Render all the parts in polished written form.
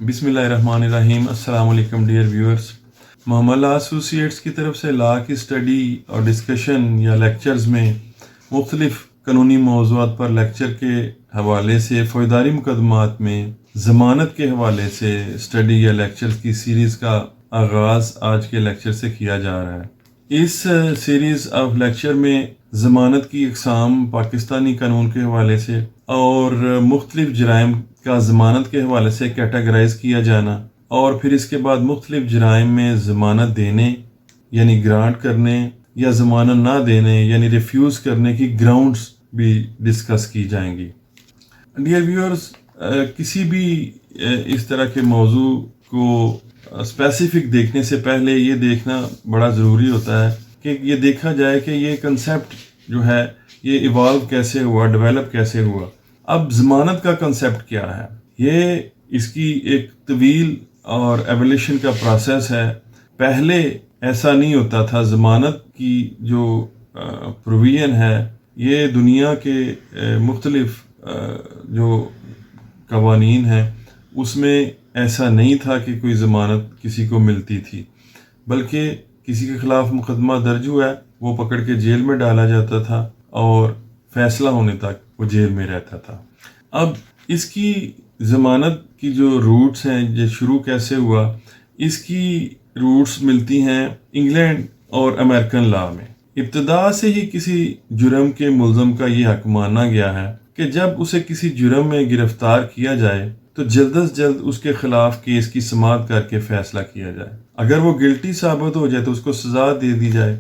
بسم اللہ الرحمن الرحیم۔ السلام علیکم ڈیئر ویورز۔ محمد لا ایسوسیٹس کی طرف سے لا کی اسٹڈی اور ڈسکشن یا لیکچرز میں مختلف قانونی موضوعات پر لیکچر کے حوالے سے فوجداری مقدمات میں ضمانت کے حوالے سے اسٹڈی یا لیکچرز کی سیریز کا آغاز آج کے لیکچر سے کیا جا رہا ہے۔ اس سیریز آف لیکچر میں ضمانت کی اقسام پاکستانی قانون کے حوالے سے اور مختلف جرائم کا ضمانت کے حوالے سے کیٹاگرائز کیا جانا، اور پھر اس کے بعد مختلف جرائم میں ضمانت دینے یعنی گرانٹ کرنے یا ضمانت نہ دینے یعنی ریفیوز کرنے کی گراؤنڈز بھی ڈسکس کی جائیں گی۔ ڈیئر ویورز، کسی بھی اس طرح کے موضوع کو اسپیسیفک دیکھنے سے پہلے یہ دیکھنا بڑا ضروری ہوتا ہے کہ یہ دیکھا جائے کہ یہ کنسیپٹ جو ہے یہ ایوالو کیسے ہوا، ڈیولپ کیسے ہوا۔ اب ضمانت کا کنسیپٹ کیا ہے؟ یہ اس کی ایک طویل اور ایولیوشن کا پروسیس ہے۔ پہلے ایسا نہیں ہوتا تھا۔ ضمانت کی جو پروویژن ہے یہ دنیا کے مختلف جو قوانین ہیں اس میں ایسا نہیں تھا کہ کوئی ضمانت کسی کو ملتی تھی، بلکہ کسی کے خلاف مقدمہ درج ہوا ہے وہ پکڑ کے جیل میں ڈالا جاتا تھا اور فیصلہ ہونے تک وہ جیل میں رہتا تھا۔ اب اس کی ضمانت کی جو روٹس ہیں، یہ شروع کیسے ہوا، اس کی روٹس ملتی ہیں انگلینڈ اور امریکن لا میں۔ ابتدا سے ہی کسی جرم کے ملزم کا یہ حق مانا گیا ہے کہ جب اسے کسی جرم میں گرفتار کیا جائے تو جلد از جلد اس کے خلاف کیس کی سماعت کر کے فیصلہ کیا جائے۔ اگر وہ گلٹی ثابت ہو جائے تو اس کو سزا دے دی جائے،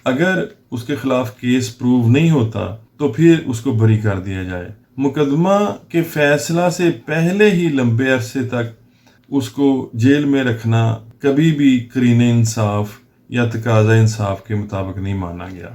اگر اس کے خلاف کیس پروو نہیں ہوتا تو پھر اس کو بری کر دیا جائے۔ مقدمہ کے فیصلہ سے پہلے ہی لمبے عرصے تک اس کو جیل میں رکھنا کبھی بھی قرین انصاف یا تقاضا انصاف کے مطابق نہیں مانا گیا۔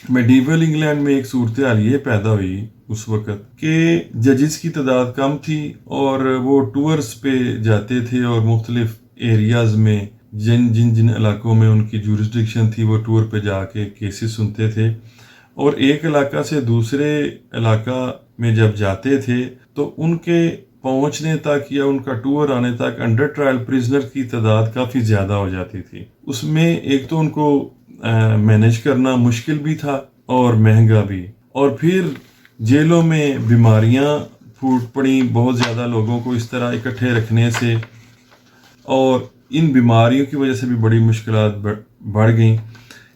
میڈیول انگلینڈ میں ایک صورتحال یہ پیدا ہوئی اس وقت کہ ججز کی تعداد کم تھی اور وہ ٹورز پہ جاتے تھے اور مختلف ایریاز میں جن علاقوں میں ان کی جورسڈکشن تھی وہ ٹور پہ جا کے کیسز سنتے تھے، اور ایک علاقہ سے دوسرے علاقہ میں جب جاتے تھے تو ان کے پہنچنے تک یا ان کا ٹور آنے تک انڈر ٹرائل پریزنر کی تعداد کافی زیادہ ہو جاتی تھی۔ اس میں ایک تو ان کو مینیج کرنا مشکل بھی تھا اور مہنگا بھی، اور پھر جیلوں میں بیماریاں پھوٹ پڑیں بہت زیادہ لوگوں کو اس طرح اکٹھے رکھنے سے، اور ان بیماریوں کی وجہ سے بھی بڑی مشکلات بڑھ گئیں۔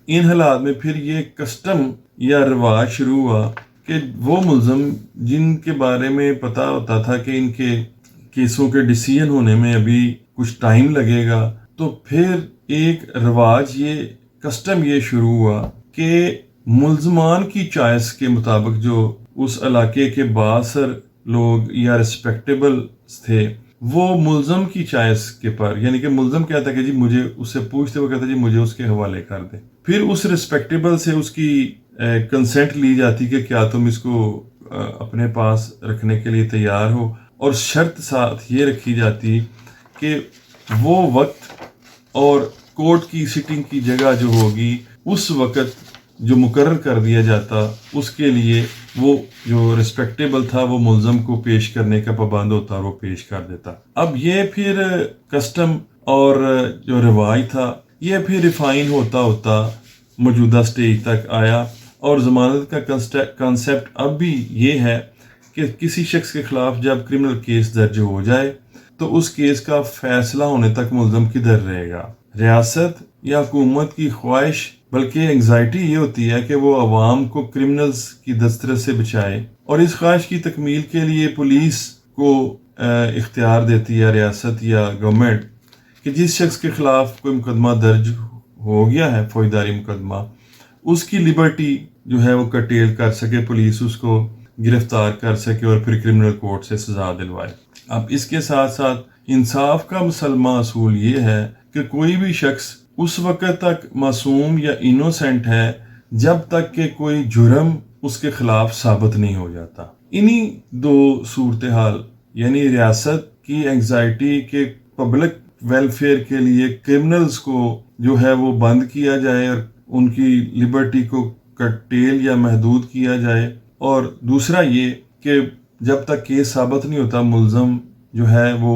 ان حالات میں پھر یہ کسٹم یا رواج شروع ہوا کہ وہ ملزم جن کے بارے میں پتہ ہوتا تھا کہ ان کے کیسوں کے ڈیسیژن ہونے میں ابھی کچھ ٹائم لگے گا، تو پھر ایک رواج یہ کسٹم یہ شروع ہوا کہ ملزمان کی چوائس کے مطابق جو اس علاقے کے بااثر لوگ یا ریسپیکٹیبل تھے وہ ملزم کی چوائس کے پر، یعنی کہ ملزم کہتا ہے کہ جی مجھے اس سے پوچھتے وہ کہتا ہے جی مجھے اس کے حوالے کر دے، پھر اس ریسپیکٹیبل سے اس کی کنسنٹ لی جاتی کہ کیا تم اس کو اپنے پاس رکھنے کے لیے تیار ہو، اور شرط ساتھ یہ رکھی جاتی کہ وہ وقت اور کورٹ کی سٹنگ کی جگہ جو ہوگی اس وقت جو مقرر کر دیا جاتا اس کے لیے وہ جو ریسپیکٹیبل تھا وہ ملزم کو پیش کرنے کا پابند ہوتا اور وہ پیش کر دیتا۔ اب یہ پھر کسٹم اور جو رواج تھا یہ پھر ریفائن ہوتا ہوتا موجودہ سٹیج تک آیا، اور ضمانت کا کنسیپٹ اب بھی یہ ہے کہ کسی شخص کے خلاف جب کرمنل کیس درج ہو جائے تو اس کیس کا فیصلہ ہونے تک ملزم کدھر رہے گا۔ ریاست یا حکومت کی خواہش بلکہ انگزائٹی یہ ہوتی ہے کہ وہ عوام کو کرمنلز کی دسترس سے بچائے، اور اس خواہش کی تکمیل کے لیے پولیس کو اختیار دیتی ہے ریاست یا گورنمنٹ کہ جس شخص کے خلاف کوئی مقدمہ درج ہو گیا ہے فوجداری مقدمہ، اس کی لبرٹی جو ہے وہ کرٹیل کر سکے، پولیس اس کو گرفتار کر سکے اور پھر کرمنل کورٹ سے سزا دلوائے۔ اب اس کے ساتھ ساتھ انصاف کا مسلمہ اصول یہ ہے کہ کوئی بھی شخص اس وقت تک معصوم یا انوسینٹ ہے جب تک کہ کوئی جرم اس کے خلاف ثابت نہیں ہو جاتا۔ انہی دو صورتحال یعنی ریاست کی انگزائٹی کے پبلک ویلفیئر کے لیے کرمنلز کو جو ہے وہ بند کیا جائے اور ان کی لبرٹی کو کرٹیل یا محدود کیا جائے، اور دوسرا یہ کہ جب تک کیس ثابت نہیں ہوتا ملزم جو ہے وہ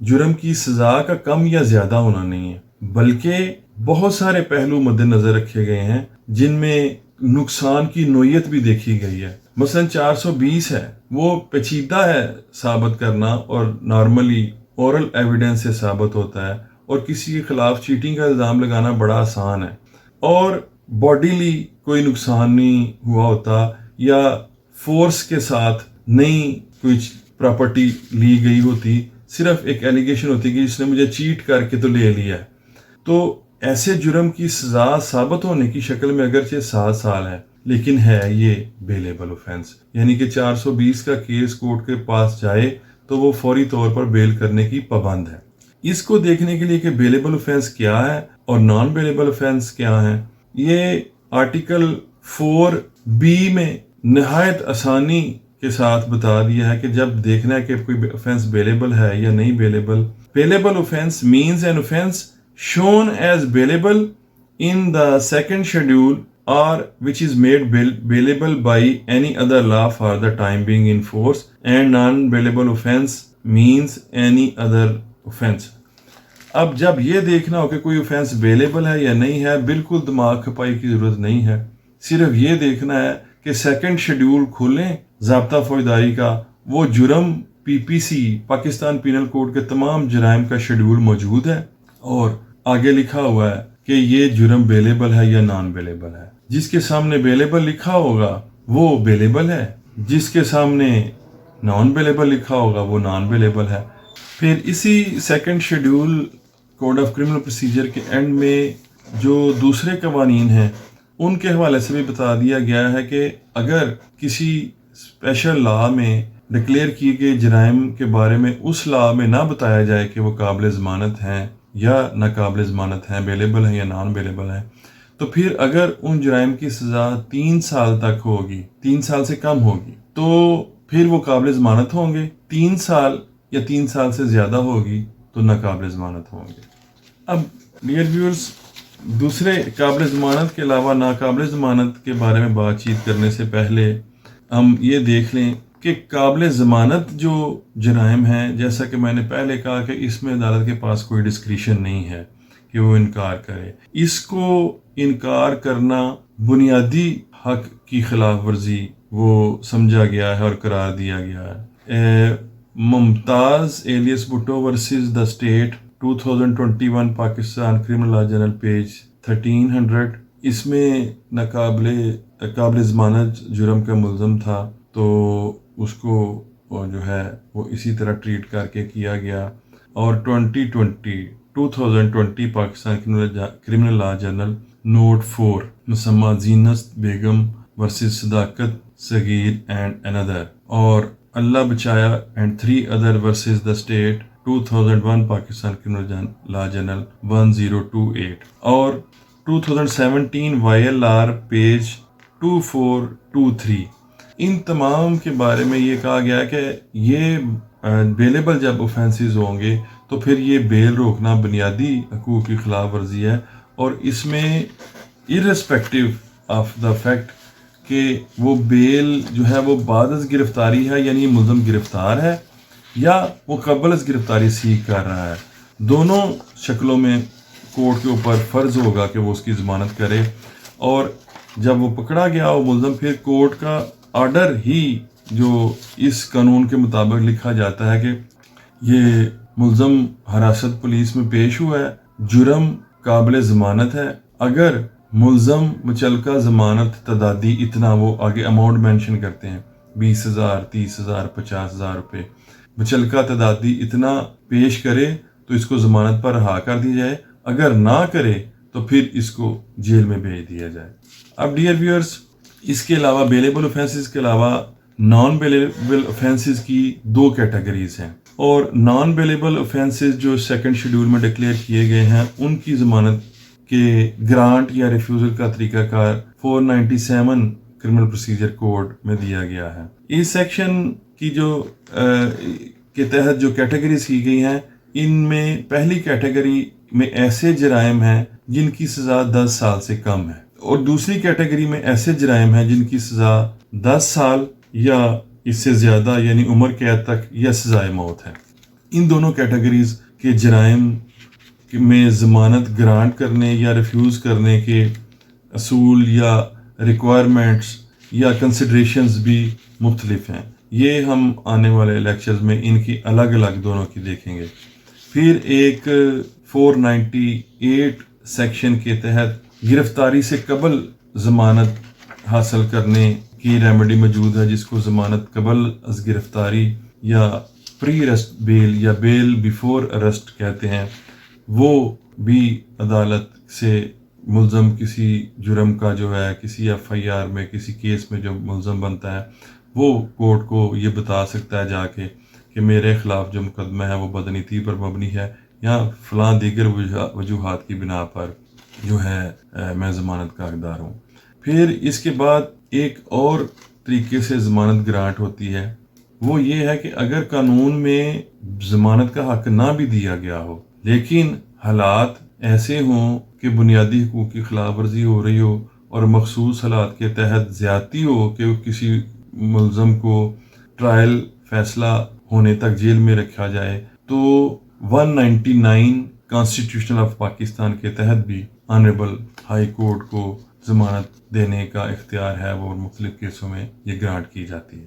جرم کی سزا کا کم یا زیادہ ہونا نہیں ہے، بلکہ بہت سارے پہلو مد نظر رکھے گئے ہیں جن میں نقصان کی نوعیت بھی دیکھی گئی ہے۔ مثلا 420 ہے، وہ پیچیدہ ہے ثابت کرنا اور نارملی اورل ایویڈنس سے ثابت ہوتا ہے، اور کسی کے خلاف چیٹنگ کا الزام لگانا بڑا آسان ہے، اور باڈیلی کوئی نقصان نہیں ہوا ہوتا یا فورس کے ساتھ نہیں کوئی پراپرٹی لی گئی ہوتی، صرف ایک ایلیگیشن ہوتی کہ جس نے مجھے چیٹ کر کے تو لے لیا ہے۔ تو ایسے جرم کی سزا ثابت ہونے کی شکل میں اگرچہ 7 سال ہے، لیکن ہے یہ بیلیبل اوفینس، یعنی کہ 420 کا کیس کورٹ کے پاس جائے تو وہ فوری طور پر بیل کرنے کی پابند ہے۔ اس کو دیکھنے کے لیے کہ بیلیبل اوفینس کیا ہے اور نان بیلیبل اوفینس کیا ہے، یہ آرٹیکل 4B میں نہایت آسانی کے ساتھ بتا دیا ہے کہ جب دیکھنا ہے کہ کوئی اوفینس بیلیبل ہے یا نہیں bailable. Bailable offence means an offence shown as bailable in the second schedule or which is made bailable by any other law for the time being in force, and non-bailable offense means any other offense۔ اب جب یہ دیکھنا ہو کہ کوئی offense bailable ہے یا نہیں ہے، بالکل دماغ کھپائی کی ضرورت نہیں ہے، صرف یہ دیکھنا ہے کہ سیکنڈ شیڈول کھولیں ضابطہ فوجداری کا، وہ جرم PPC پاکستان پینل کوڈ کے تمام جرائم کا شیڈول موجود ہے، اور آگے لکھا ہوا ہے کہ یہ جرم بیلیبل ہے یا نان بیلیبل ہے۔ جس کے سامنے بیلیبل لکھا ہوگا وہ بیلیبل ہے، جس کے سامنے نان بیلیبل لکھا ہوگا وہ نان بیلیبل ہے۔ پھر اسی second schedule code of criminal procedure کے اینڈ میں جو دوسرے قوانین ہیں ان کے حوالے سے بھی بتا دیا گیا ہے کہ اگر کسی اسپیشل لا میں ڈکلیئر کیے گئے جرائم کے بارے میں اس لا میں نہ بتایا جائے کہ وہ قابل ضمانت ہیں یا ناقابل ضمانت ہیں، بیلیبل ہیں یا نان بیلیبل ہیں، تو پھر اگر ان جرائم کی سزا 3 سال تک ہوگی، 3 سال سے کم ہوگی، تو پھر وہ قابل ضمانت ہوں گے۔ 3 سال یا 3 سال سے زیادہ ہوگی تو ناقابل ضمانت ہوں گے۔ اب ڈیئر ویورز، دوسرے قابل ضمانت کے علاوہ ناقابل ضمانت کے بارے میں بات چیت کرنے سے پہلے ہم یہ دیکھ لیں کہ قابل ضمانت جو جرائم ہیں، جیسا کہ میں نے پہلے کہا کہ اس میں عدالت کے پاس کوئی ڈسکریشن نہیں ہے کہ وہ انکار کرے۔ اس کو انکار کرنا بنیادی حق کی خلاف ورزی وہ سمجھا گیا ہے اور قرار دیا گیا ہے۔ ممتاز ایلیس Bhutto versus the state 2021 Pakistan criminal law journal page 1300، اس میں قابل ضمانت جرم کا ملزم تھا تو اس کو جو ہے وہ اسی طرح ٹریٹ کر کے کیا گیا، اور 2020 Pakistan criminal law journal note 4 مسمہ Zeenat Begum versus Sadaqat Saghir and another, اور Allah Bachaya and 3 other versus the state 2001 Pakistan criminal law journal 1028، اور 2017 YLR پیج 2423۔ ان تمام کے بارے میں یہ کہا گیا کہ یہ بیلیبل جب اوفینسز ہوں گے تو پھر یہ بیل روکنا بنیادی حقوق کی خلاف ورزی ہے، اور اس میں ارسپیکٹو آف دا فیکٹ کہ وہ بیل جو ہے وہ بعد از گرفتاری ہے، یعنی ملزم گرفتار ہے یا وہ قبل از گرفتاری سیکھ کر رہا ہے، دونوں شکلوں میں کورٹ کے اوپر فرض ہوگا کہ وہ اس کی ضمانت کرے، اور جب وہ پکڑا گیا وہ ملزم، پھر کورٹ کا آرڈر ہی جو اس قانون کے مطابق لکھا جاتا ہے کہ یہ ملزم حراست پولیس میں پیش ہوا ہے، جرم قابل ضمانت ہے، اگر ملزم مچلقہ ضمانت تدادی اتنا، وہ آگے اماؤنٹ مینشن کرتے ہیں 20,000 30,000 50,000 روپے، مچلقہ تدادی اتنا پیش کرے تو اس کو ضمانت پر رہا کر دی جائے، اگر نہ کرے تو پھر اس کو جیل میں بھیج دیا جائے۔ اب ڈیئر ویورز، اس کے علاوہ بیلیبل اوفینسز کے علاوہ نان بیلیبل اوفینسز کی 2 کیٹیگریز ہیں، اور نان بیلیبل اوفینسز جو سیکنڈ شیڈول میں ڈکلیئر کیے گئے ہیں ان کی ضمانت کے گرانٹ یا ریفیوزل کا طریقہ کار 497 کرمنل پروسیجر کوڈ میں دیا گیا ہے۔ اس سیکشن کی کے تحت جو کیٹیگریز کی گئی ہیں، ان میں پہلی کیٹیگری میں ایسے جرائم ہیں جن کی سزا 10 سال سے کم ہے، اور دوسری کیٹیگری میں ایسے جرائم ہیں جن کی سزا 10 سال یا اس سے زیادہ یعنی عمر قید تک یا سزائے موت ہے۔ ان دونوں کیٹیگریز کے جرائم میں ضمانت گرانٹ کرنے یا ریفیوز کرنے کے اصول یا ریکوائرمنٹس یا کنسیڈریشنز بھی مختلف ہیں. یہ ہم آنے والے لیکچرز میں ان کی الگ الگ دونوں کی دیکھیں گے. پھر ایک 498 سیکشن کے تحت گرفتاری سے قبل ضمانت حاصل کرنے کی ریمیڈی موجود ہے، جس کو ضمانت قبل از گرفتاری یا پری ارسٹ بیل یا بیل بیفور ارسٹ کہتے ہیں. وہ بھی عدالت سے ملزم کسی جرم کا جو ہے کسی FIR میں کسی کیس میں جو ملزم بنتا ہے وہ کورٹ کو یہ بتا سکتا ہے جا کے کہ میرے خلاف جو مقدمہ ہے وہ بدنیتی پر مبنی ہے یا فلاں دیگر وجوہات کی بنا پر جو ہے میں ضمانت کا حقدار ہوں. پھر اس کے بعد ایک اور طریقے سے ضمانت گرانٹ ہوتی ہے، وہ یہ ہے کہ اگر قانون میں ضمانت کا حق نہ بھی دیا گیا ہو لیکن حالات ایسے ہوں کہ بنیادی حقوق کی خلاف ورزی ہو رہی ہو اور مخصوص حالات کے تحت زیادتی ہو کہ کسی ملزم کو ٹرائل فیصلہ ہونے تک جیل میں رکھا جائے، تو 199 کانسٹیٹیوشن آف پاکستان کے تحت بھی آنریبل ہائی کورٹ کو ضمانت دینے کا اختیار ہے، وہ مختلف کیسوں میں یہ گرانٹ کی جاتی ہے.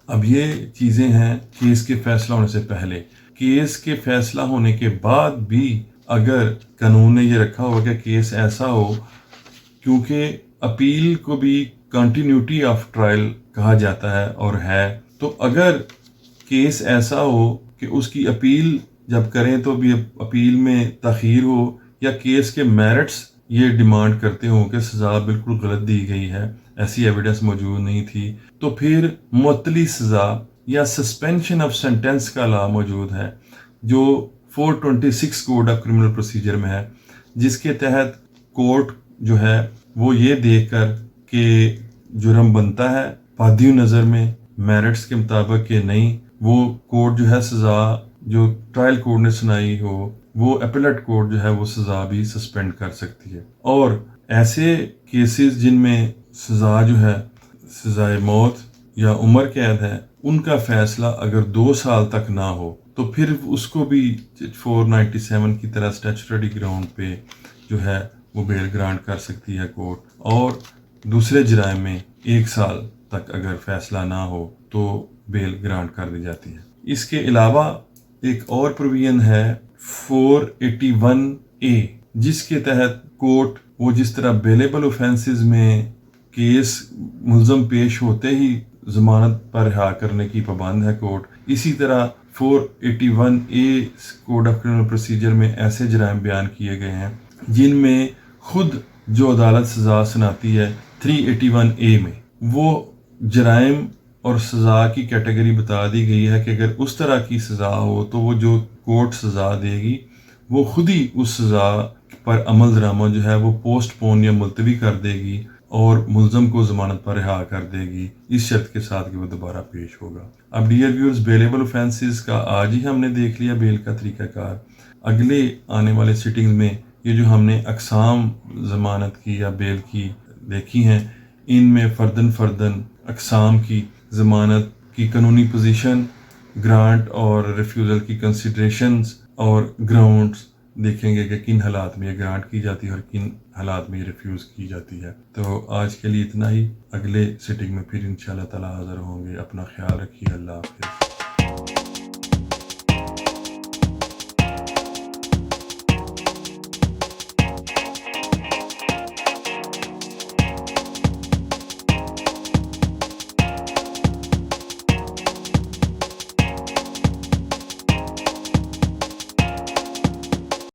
اب یہ چیزیں ہیں کیس کے فیصلہ ہونے سے پہلے. کیس کے فیصلہ ہونے کے بعد بھی اگر قانون نے یہ رکھا ہوا کہ کیس ایسا ہو، کیونکہ اپیل کو بھی کنٹینیوٹی آف ٹرائل کہا جاتا ہے اور ہے، تو اگر کیس ایسا ہو کہ اس کی اپیل جب کریں تو بھی اپیل میں تاخیر ہو یا کیس کے میرٹس یہ ڈیمانڈ کرتے ہوں کہ سزا بالکل غلط دی گئی ہے، ایسی ایویڈنس موجود نہیں تھی، تو پھر معطلی سزا یا سسپینشن آف سینٹینس کا لا موجود ہے جو 426 کوڈ آف کرمنل پروسیجر میں ہے، جس کے تحت کورٹ جو ہے وہ یہ دیکھ کر کہ جرم بنتا ہے پادی نظر میں میرٹس کے مطابق کہ نہیں، وہ کورٹ جو ہے سزا جو ٹرائل کورٹ نے سنائی ہو وہ اپیلٹ کورٹ جو ہے وہ سزا بھی سسپینڈ کر سکتی ہے. اور ایسے کیسز جن میں سزا جو ہے سزائے موت یا عمر قید ہے، ان کا فیصلہ اگر 2 سال تک نہ ہو تو پھر اس کو بھی 497 کی طرح اسٹیچوٹری گراؤنڈ پہ جو ہے وہ بیل گرانٹ کر سکتی ہے کورٹ. اور دوسرے جرائم میں 1 سال تک اگر فیصلہ نہ ہو تو بیل گرانٹ کر دی جاتی ہے. اس کے علاوہ ایک اور پروویژن ہے 481A، جس کے تحت کورٹ وہ جس طرح بیلیبل اوفینسز میں کیس ملزم پیش ہوتے ہی ضمانت پر رہا کرنے کی پابند ہے کورٹ، اسی طرح 481A code of criminal procedure میں ایسے جرائم بیان کیے گئے ہیں جن میں خود جو عدالت سزا سناتی ہے 381A میں وہ جرائم اور سزا کی کیٹیگری بتا دی گئی ہے کہ اگر اس طرح کی سزا ہو تو وہ جو کورٹ سزا دے گی وہ خود ہی اس سزا پر عمل درآمد جو ہے وہ پوسٹ پون یا ملتوی کر دے گی اور ملزم کو ضمانت پر رہا کر دے گی، اس شرط کے ساتھ کہ وہ دوبارہ پیش ہوگا. اب ڈیئر ویورز، بیلیبل اوفینسز کا آج ہی ہم نے دیکھ لیا بیل کا طریقہ کار. اگلے آنے والے سٹنگز میں یہ جو ہم نے اقسام ضمانت کی یا بیل کی دیکھی ہیں، ان میں فردن اقسام کی ضمانت کی قانونی پوزیشن، گرانٹ اور ریفیوزل کی کنسیڈریشنز اور گراؤنڈز دیکھیں گے کہ کن حالات میں یہ گرانٹ کی جاتی ہے اور کن حالات میں یہ ریفیوز کی جاتی ہے. تو آج کے لیے اتنا ہی، اگلے سٹنگ میں پھر انشاءاللہ تعالی حاضر ہوں گے. اپنا خیال رکھیے. اللہ حافظ.